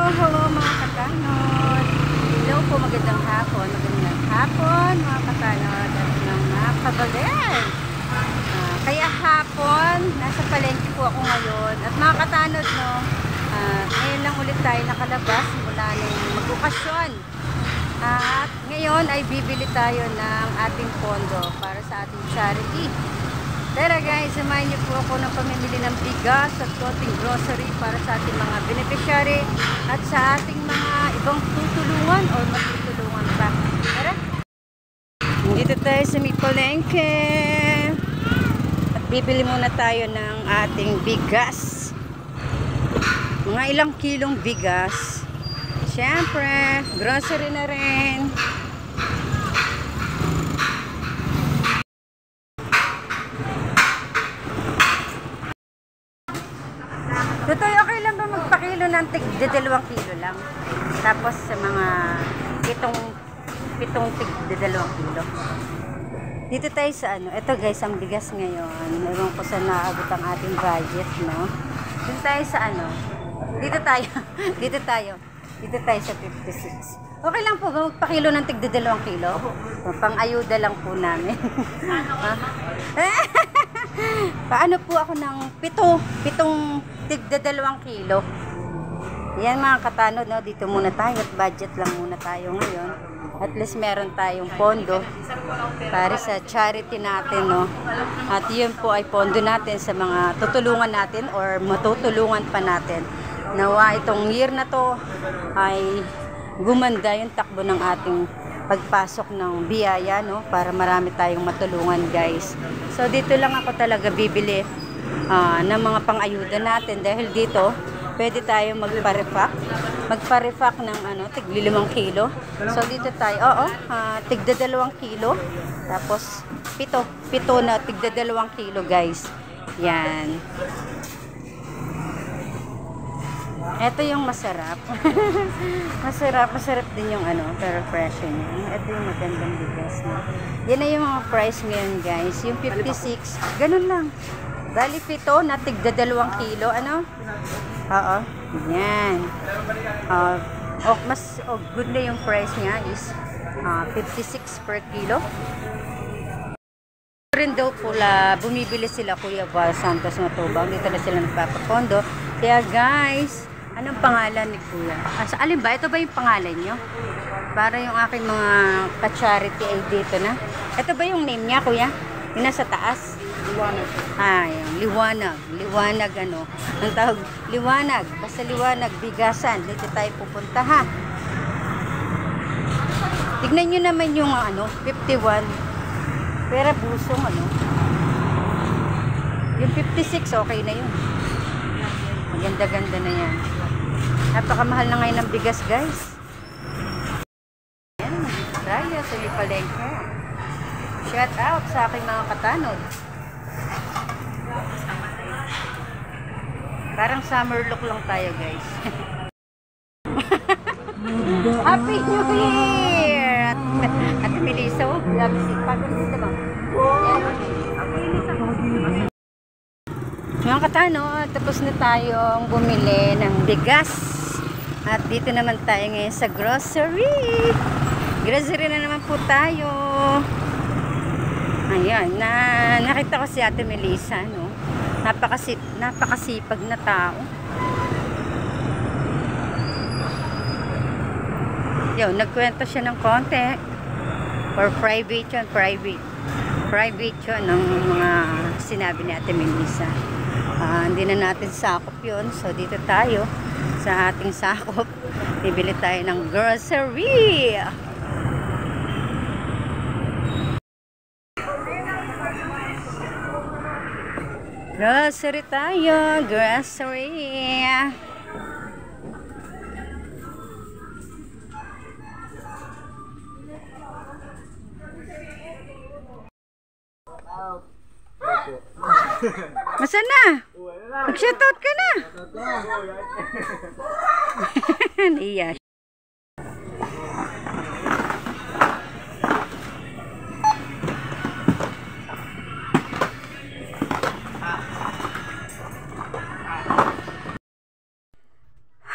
Hello mga katanod. Hello po, magandang hapon. Magandang hapon mga katanod. At mga kabaler. Kaya hapon, nasa palengke po ako ngayon. At mga katanod, no, ngayon lang ulit tayo nakalabas mula nung mag-okasyon. At ngayon ay bibili tayo ng ating pondo para sa ating charity. Tara guys, samahan niyo po ako ng pamimili ng bigas at konting grocery para sa ating mga beneficiary at sa ating mga ibang tutulungan o matutulungan pa. Tara! Dito tayo sa may palengke. At bibili muna tayo ng ating bigas. Mga ilang kilong bigas. Siyempre, grocery na rin. Tutoy, okay lang ba magpakilo ng tig 2 kilo lang? Tapos sa mga pitong tig 2 kilo. Dito tayo sa ano, ito guys, ang bigas ngayon. Ewan ko sa naabot ang ating budget, no? Dito tayo sa ano, dito tayo, dito tayo sa 56. Okay lang po ba magpakilo ng tig 2 kilo? Pang-ayuda lang po namin. Paano po ako ng pitong tig 2 kilo? Yan mga katanod, no? Dito muna tayo at budget lang muna tayo ngayon. At least meron tayong pondo para sa charity natin, no? At yun po ay pondo natin sa mga tutulungan natin or matutulungan pa natin. Nawa itong year na to ay gumanda yung takbo ng ating pagpasok ng biyaya, no? Para marami tayong matulungan guys. So dito lang ako talaga bibili ng mga pang-ayuda natin dahil dito pwede tayo magpa-refact ng ano, tig 5 kilo. So dito tayo, tig 2 kilo. Tapos pito na tig 2 kilo guys. Yan. Ito yung masarap. masarap din yung ano, pero presyo niya. Ito yung magandang bigas na. Yan na yung mga price ngayon guys. Yung 56, ganun lang. Bali pito na tig 2 kilo, ano? Oo. Yan. Good na yung price niya is 56 per kilo. Rin daw pula, bumibili sila Kuya Val Santos Matubang. Dito na sila nagpapapondo. Kaya guys, anong pangalan ni Kuya? Alin ba? Ito ba yung pangalan nyo? Para yung aking mga ka-charity ay dito na. Ito ba yung name niya, Kuya? Yung nasa taas? Liwanag. Yung liwanag. Liwanag ano. Ang tawag, liwanag. Basta liwanag, bigasan. Dito tayo pupunta ha. Tignan nyo naman yung ano, 51. Pera busong ano. Yung 56, okay na yun. Maganda-ganda na yan. Napakamahal na ngayon ng bigas guys. Ayan, raya sa palengke. Shout out sa aking mga katanod. Parang summer look lang tayo guys. Happy New Year! At Melissa, grabe si pagod ba? Mga katanod, tapos na tayong bumili ng bigas. At dito naman tayo ngayon sa grocery. Grocery na naman po tayo. Ayan, nakita ko si Ate Melissa, no? Napakasipag na tao. Yo, nagkwento siya ng konti. Or private yun ng mga sinabi ni Ate Melissa. Hindi na natin sakop yun. So dito tayo sa ating sakop. Bibili tayo ng grocery. Grocery tayo. Grocery. Masa na? Mag-shoutout ka na. Iya.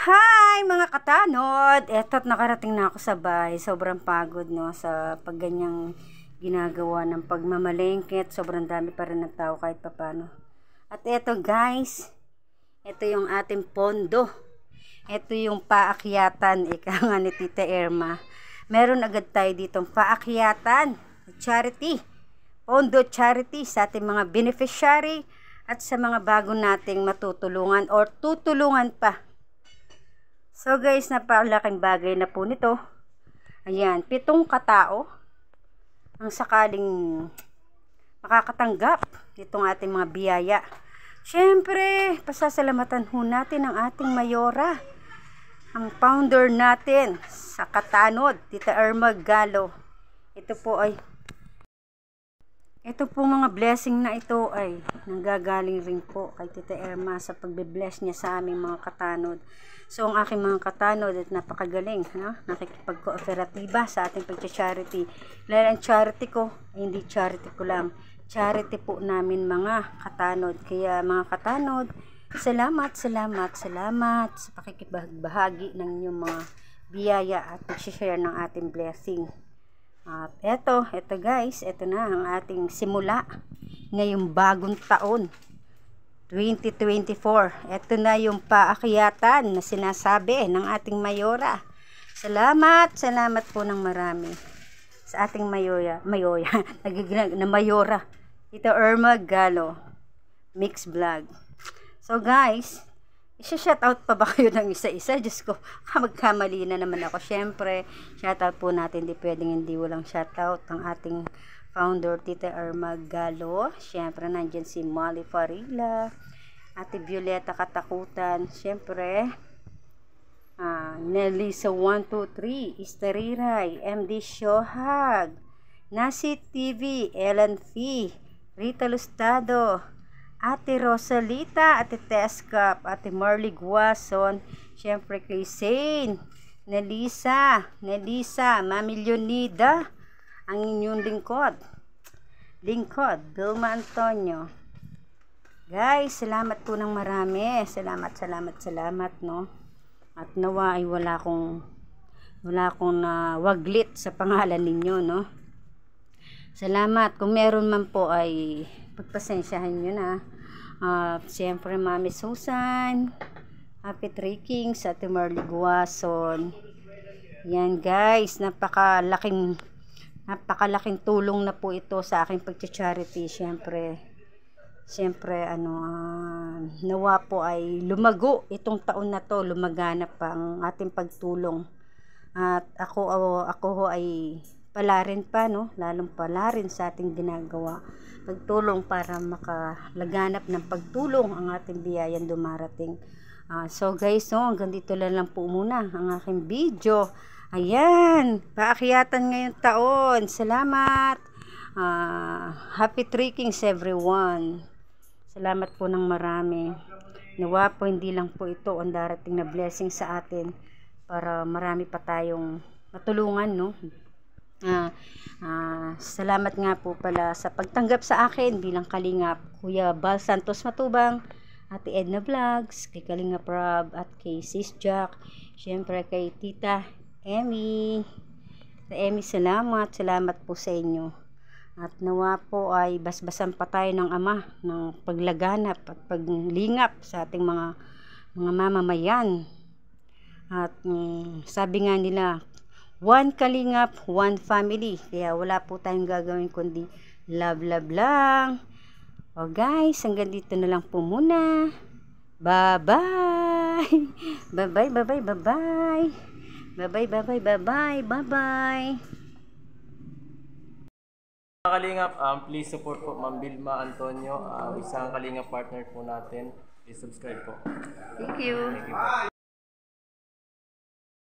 Hi! Hi mga katanod! Eto't nakarating na ako sa bahay. Sobrang pagod no sa pagganyang ginagawa ng pagmamalengke. Sobrang dami pa rin ng tao kahit papano. At eto guys, ito yung ating pondo. Ito yung paakyatan, ika nga ni Tita Irma. Meron agad tayo ditong paakyatan, charity, pondo charity sa ating mga beneficiary at sa mga bago nating matutulungan or tutulungan pa. So guys, napakalaking bagay na po nito. Ayan, 7 katao ang sakaling makakatanggap nitong ating mga biyaya. Siyempre, pasasalamatan ho natin ang ating mayora, ang founder natin sa Katanod, Tita Irma Galo. Ito po mga blessing na ito ay nanggagaling rin po kay Tita Irma sa pagbe-bless niya sa aming mga katanod. So ang aking mga katanod at napakagaling, no? Nakikipag-kooperatiba sa ating pag-charity. Dahil ang charity ko ay hindi charity ko lang, charity po namin mga katanod. Kaya mga katanod, salamat sa pakikipagbahagi ng inyong mga biyaya at pag-share ng ating blessing. At eto guys, eto na ang ating simula ngayong bagong taon 2024. Eto na yung paakyatan na sinasabi ng ating mayora. Salamat po ng marami sa ating mayora na mayora, Tita Irma Galo Mix Vlog. So guys, isa-shoutout pa ba kayo ng isa-isa? Diyos ko, magkamali na naman ako. Siyempre, shoutout po natin. Di pwedeng hindi walang shoutout ang ating founder, Tita Irma Galo. Siyempre, nandyan si Molly Farila, Ate Violeta Katakutan. Siyempre, Nelisa 123, Istariray, MD Shohag, Nasi TV, Ellen Fee, Rita Lustado, Ate Rosalita, Ate Teskap, Ate Marley Guason, siyempre kay Zane, Nelisa, Mami Leonida, ang inyong lingkod, Vilma Antonio. Guys, salamat po ng marami. Salamat, no? At nawa ay wala akong waglit sa pangalan ninyo, no? Salamat. Kung meron man po ay pagpasensyahan nyo na. Siyempre Mami Susan, Happy Trekking sa Ate Marley Guason. Yan guys, napakalaking tulong na po ito sa aking pag-charity. Siyempre nawa po ay lumago itong taon na to, lumaganap pa ang ating pagtulong. At ako ho ay palarin pa, no? Lalong palarin sa ating ginagawa, pagtulong para makalaganap ng pagtulong ang ating biyayang dumarating. So guys, no, hanggang dito lang po muna ang aking video. Ayan, paakyatan ngayong taon. Salamat. Happy trekkings everyone. Salamat po ng marami. Nawa po hindi lang po ito ang darating na blessing sa atin para marami pa tayong matulungan, no? Salamat nga po pala sa pagtanggap sa akin bilang kalingap, Kuya Bal Santos Matubang, Ate Edna Vlogs, kay Kalingap Rob at kay Sis Jack, syempre kay Tita Emmy. Salamat po sa inyo. At nawa po ay basbasan pa tayo ng Ama ng paglaganap at paglingap sa ating mga mamamayan. At sabi nga nila, one kalingap, one family. Kaya wala po tayong gagawin kundi love lang. O guys, hanggang dito na lang po muna. Bye-bye. Bye-bye. Kalingap, please support po Ma'am Vilma Antonio, isang kalingap partner po natin. Please subscribe po. Thank you.